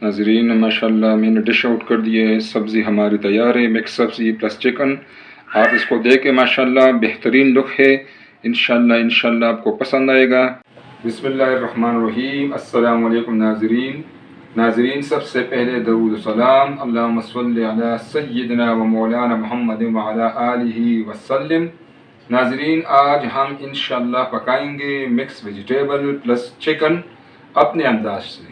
नाज़रीन माशाल्लाह मैंने डिश आउट कर दिया है। सब्ज़ी हमारी तैयार है, मिक्स सब्ज़ी प्लस चिकन। आप इसको देख के माशाल्लाह बेहतरीन लुक है। इंशाल्लाह आपको पसंद आएगा। बिस्मिल्लाहिर्रहमानिर्रहीम। अस्सलामु अलैकुम नाज़रीन सबसे पहले दरूद सलाम अल्लाहुम्मा सल्लि अला सय्यिदिना व मौलाना मुहम्मद व अला आलिहि वसल्लम। नाज़रीन आज हम इंशाल्लाह पकाएंगे मिक्स वेजिटेबल प्लस चिकन अपने अंदाज से।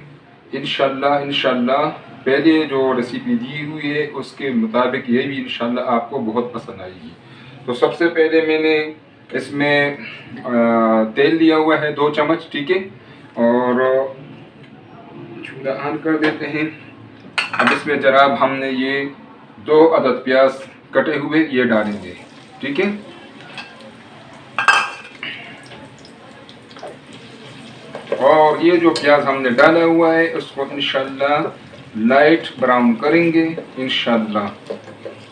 इंशाल्लाह पहले जो रेसिपी दी हुई है उसके मुताबिक ये भी इंशाल्लाह आपको बहुत पसंद आएगी। तो सबसे पहले मैंने इसमें तेल लिया हुआ है 2 चम्मच, ठीक है, और चूल्हा ऑन कर देते हैं। अब इसमें जनाब हमने ये 2 अदद प्याज कटे हुए ये डालेंगे, ठीक है। और ये जो प्याज हमने डाला हुआ है उसको इंशाल्लाह लाइट ब्राउन करेंगे। इंशाल्लाह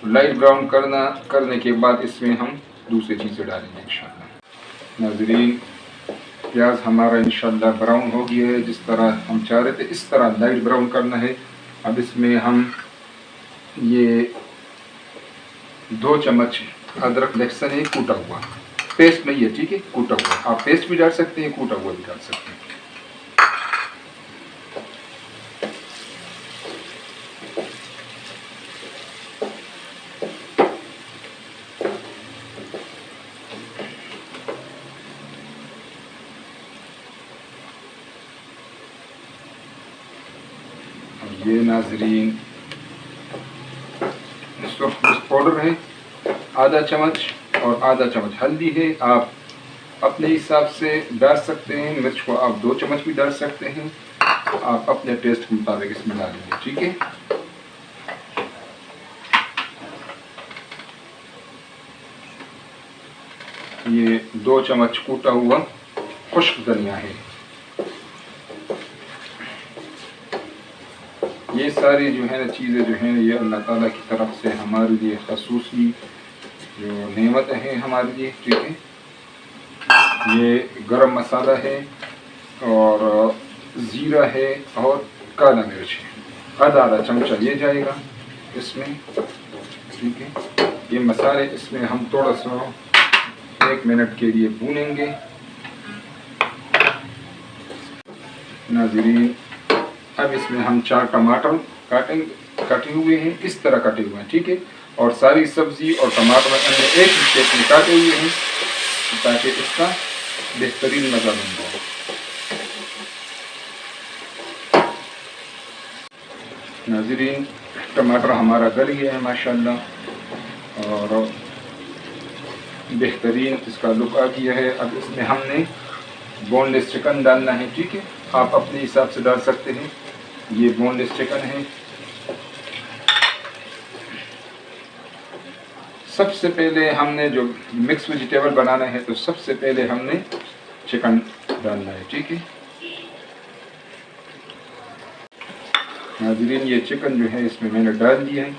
लाइट ब्राउन करने के बाद इसमें हम दूसरी चीज़ें डालेंगे इंशाल्लाह। नाज़रीन प्याज हमारा इंशाल्लाह ब्राउन हो गया है, जिस तरह हम चाह रहे थे इस तरह लाइट ब्राउन करना है। अब इसमें हम ये 2 चम्मच अदरक लहसुन है कूटा हुआ, पेस्ट नहीं है, ठीक है, कूटा हुआ। आप पेस्ट भी डाल सकते हैं, कूटा हुआ भी डाल सकते हैं। ये नाज़रीन पाउडर है आधा चम्मच और आधा चम्मच हल्दी है। आप अपने हिसाब से डाल सकते हैं, मिर्च को आप 2 चम्मच भी डाल सकते हैं, आप अपने टेस्ट के मुताबिक इसमें डालेंगे, ठीक है। ये 2 चम्मच कूटा हुआ खुश्क धनिया है। ये सारी जो है ना चीज़ें जो हैं ये अल्लाह ताला की तरफ से हमारे लिए खसूसी जो नेमत है हमारे लिए, ठीक है। ये गरम मसाला है और ज़ीरा है और काला मिर्च है, आधा चमचा ये जाएगा इसमें, ठीक है। ये मसाले इसमें हम थोड़ा सा 1 मिनट के लिए भूनेंगे। नाज़रीन अब इसमें हम 4 टमाटर कटे हुए हैं, इस तरह कटे हुए हैं, ठीक है। और सारी सब्ज़ी और टमाटर हमने एक ही शेप में काटे हुए हैं ताकि इसका बेहतरीन मज़ा बन जाए। नाज़रीन टमाटर हमारा गल गया है माशाल्लाह और बेहतरीन इसका लुक आ गया है। अब इसमें हमने बोनलेस चिकन डालना है, ठीक है। आप अपने हिसाब से डाल सकते हैं। ये बोनलेस चिकन है। सबसे पहले हमने जो मिक्स वेजिटेबल बनाना है तो सबसे पहले हमने चिकन डालना है, ठीक है। नाज़रीन ये चिकन जो है इसमें मैंने डाल दिया है।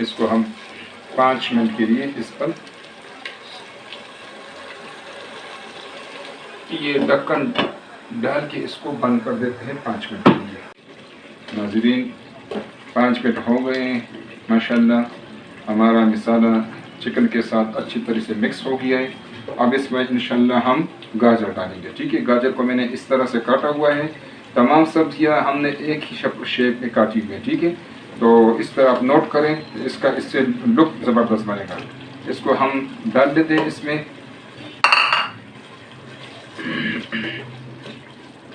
इसको हम 5 मिनट के लिए इस पर ये ढक्कन डाल के इसको बंद कर देते हैं 5 मिनट के लिए। नाज़रीन 5 मिनट हो गए हैं माशाल्लाह, हमारा मसाला चिकन के साथ अच्छी तरह से मिक्स हो गया है। अब इसमें इंशाल्लाह हम गाजर डालेंगे, ठीक है। गाजर को मैंने इस तरह से काटा हुआ है। तमाम सब्जियां हमने एक ही शेप में काटी हुई है, ठीक है। तो इस तरह आप नोट करें, इससे लुक ज़बरदस्त बनेगा। इसको हम डाल देते हैं इसमें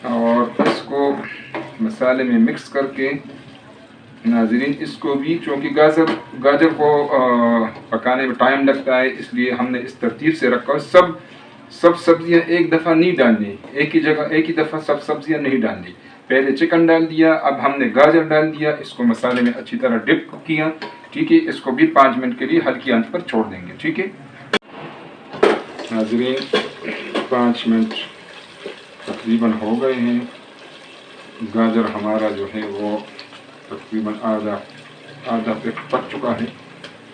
और इसको मसाले में मिक्स करके नाज़रीन इसको भी, चूँकि गाजर को पकाने में टाइम लगता है इसलिए हमने इस तरतीब से रखा। सब सब्जियां एक दफ़ा नहीं डालनी, एक ही जगह एक ही दफ़ा सब सब्जियां नहीं डालनी। पहले चिकन डाल दिया, अब हमने गाजर डाल दिया, इसको मसाले में अच्छी तरह डिप किया, ठीक है। इसको भी 5 मिनट के लिए हल्की आंच पर छोड़ देंगे, ठीक है। नाज़रीन 5 मिनट तकरीबन हो गए हैं। गाजर हमारा जो है वो तकरीबन आधा पक चुका है।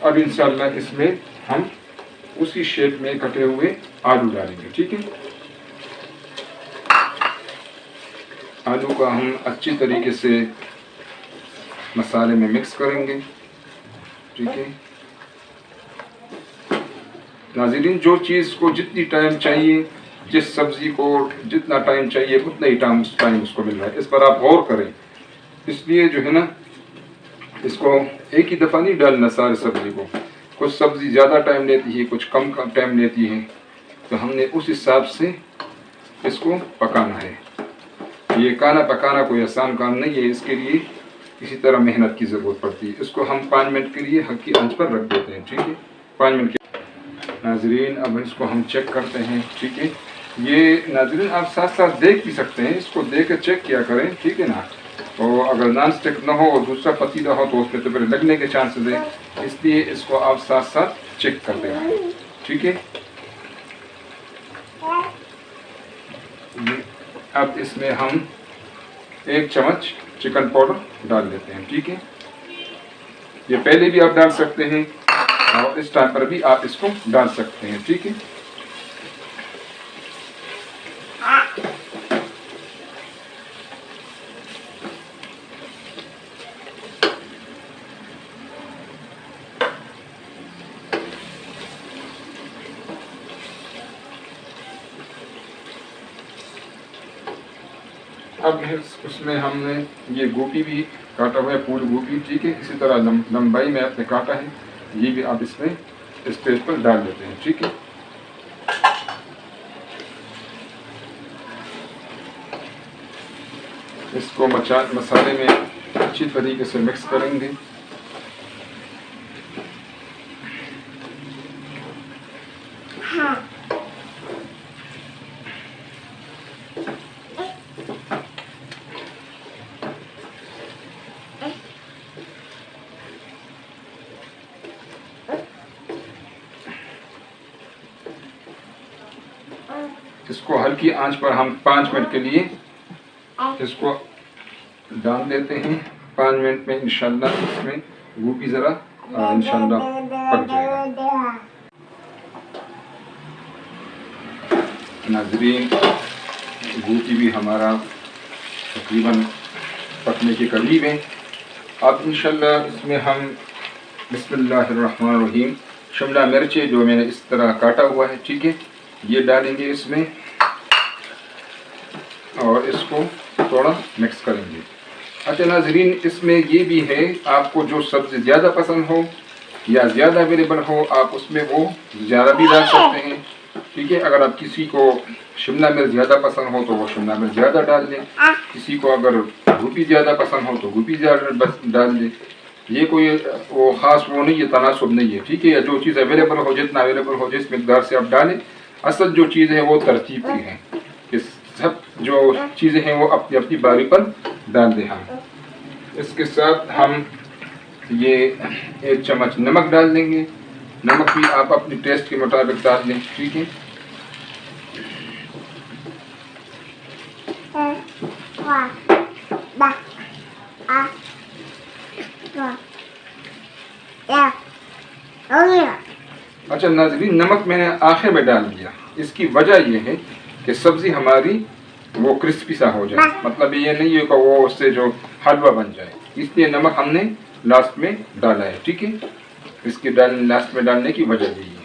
अब इंशाल्लाह इसमें हम उसी शेप में कटे हुए आलू डालेंगे, ठीक है। आलू का हम अच्छी तरीके से मसाले में मिक्स करेंगे। ठीक है नाज़रीन, जो चीज़ को जितनी टाइम चाहिए, जिस सब्ज़ी को जितना टाइम चाहिए उतना ही टाइम उसको मिल रहा है, इस पर आप गौर करें। इसलिए जो है ना, इसको एक ही दफ़ा नहीं डालना सारी सब्ज़ी को। कुछ सब्ज़ी ज़्यादा टाइम लेती है, कुछ कम टाइम लेती है, तो हमने उस हिसाब से इसको पकाना है। ये खाना पकाना कोई आसान काम नहीं है, इसके लिए किसी तरह मेहनत की ज़रूरत पड़ती है। इसको हम 5 मिनट के लिए हल्की आंच पर रख देते हैं। ठीक है 5 मिनट के नाज़रीन, अब इसको हम चेक करते हैं। ठीक है ये नाज़रीन आप साथ साथ देख भी सकते हैं, इसको देख कर चेक किया करें। ठीक है ना, और अगर नॉन स्टिक ना हो और दूसरा पतीला हो तो उसमें तो फिर लगने के चांसेस है, इसलिए इसको आप साथ साथ चेक कर दें। ठीक है अब इसमें हम 1 चम्मच चिकन पाउडर डाल देते हैं। ठीक है ये पहले भी आप डाल सकते हैं और इस टाइम पर भी आप इसको डाल सकते हैं। ठीक है अब उसमें हमने ये गोभी भी काटा हुआ है, फूल गोभी। ठीक है इसी तरह लंबाई में आपने काटा है, ये भी आप इसमें इस पेज पर डाल देते हैं। ठीक है इसको मसाले में अच्छी तरीके से मिक्स करेंगे। इसको हल्की आंच पर हम 5 मिनट के लिए इसको डाल देते हैं। 5 मिनट में इंशाल्लाह इसमें गोभी ज़रा इंशाल्लाह पक जाएगा। नाज़रीन गोभी भी हमारा तकरीबन पकने के करीब है। अब इंशाल्लाह इसमें हम बिस्मिल्लाहिर्रहमानिर्रहीम शिमला मिर्ची जो मैंने इस तरह काटा हुआ है, ठीक है, ये डालेंगे इसमें और इसको थोड़ा मिक्स करेंगे। अच्छा नाज़रीन, इसमें ये भी है, आपको जो सब्ज़ी ज़्यादा पसंद हो या ज़्यादा अवेलेबल हो आप उसमें वो ज़्यादा भी डाल सकते हैं। ठीक है, अगर आप किसी को शिमला मिर्च ज़्यादा पसंद हो तो वो शिमला मिर्च ज़्यादा डाल दें, किसी को अगर गोभी ज़्यादा पसंद हो तो गोभी ज़्यादा डाल दें। ये कोई वो ख़ास वो नहीं है, तनासुब नहीं है। ठीक है, या जो चीज़ अवेलेबल हो, जितना अवेलेबल हो, जिस मिकदार से आप डालें। असल जो चीज़ है वो तरतीब की है कि सब जो चीज़ें हैं वो अपनी अपनी बारी पर डाल दें। हम इसके साथ हम ये 1 चम्मच नमक डाल देंगे। नमक भी आप अपने टेस्ट के मुताबिक डाल दें। ठीक है, अच्छा नाज़रीन, नमक मैंने आखिर में डाल दिया। इसकी वजह यह है कि सब्ज़ी हमारी वो क्रिस्पी सा हो जाए, मतलब ये नहीं है कि वो उससे जो हलवा बन जाए, इसलिए नमक हमने लास्ट में डाला है। ठीक है, इसके लास्ट में डालने की वजह यही है।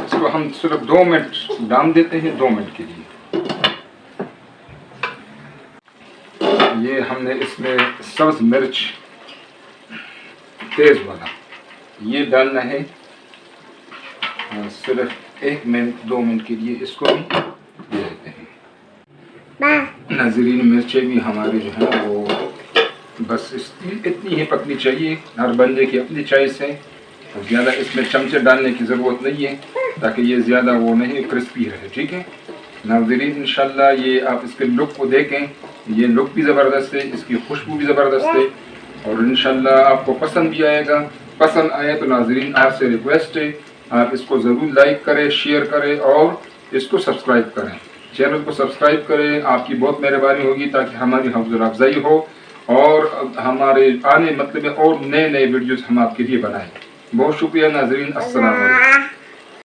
इसको हम सिर्फ 2 मिनट डाल देते हैं, 2 मिनट के लिए। ये हमने इसमें सब्ज़ मिर्च तेज़ वाला ये डालना है, सिर्फ 1 मिनट 2 मिनट के लिए इसको हम दे देते हैं। नाज़रीन, मिर्चें भी हमारी जो है वो बस इतनी ही पकनी चाहिए। हर बंदे की अपनी चॉइस है, ज़्यादा इसमें चमचे डालने की ज़रूरत नहीं है ताकि ये ज़्यादा वो नहीं क्रिस्पी रहे। ठीक है नाज़रीन, इंशाल्लाह ये आप इसके लुक को देखें, ये लुक भी ज़बरदस्त है, इसकी खुशबू भी ज़बरदस्त है और इंशाल्लाह आपको पसंद भी आएगा। पसंद आए तो नाज़रीन आपसे रिक्वेस्ट है, आप इसको ज़रूर लाइक करें, शेयर करें और इसको सब्सक्राइब करें। चैनल को सब्सक्राइब करें, आपकी बहुत मेहरबानी होगी ताकि हमारी हौसला अफजाई हो और हमारे आने मतलब और नए नए वीडियोस हम आपके लिए बनाएं। बहुत शुक्रिया नाज़रीन, अस्सलाम वालेकुम।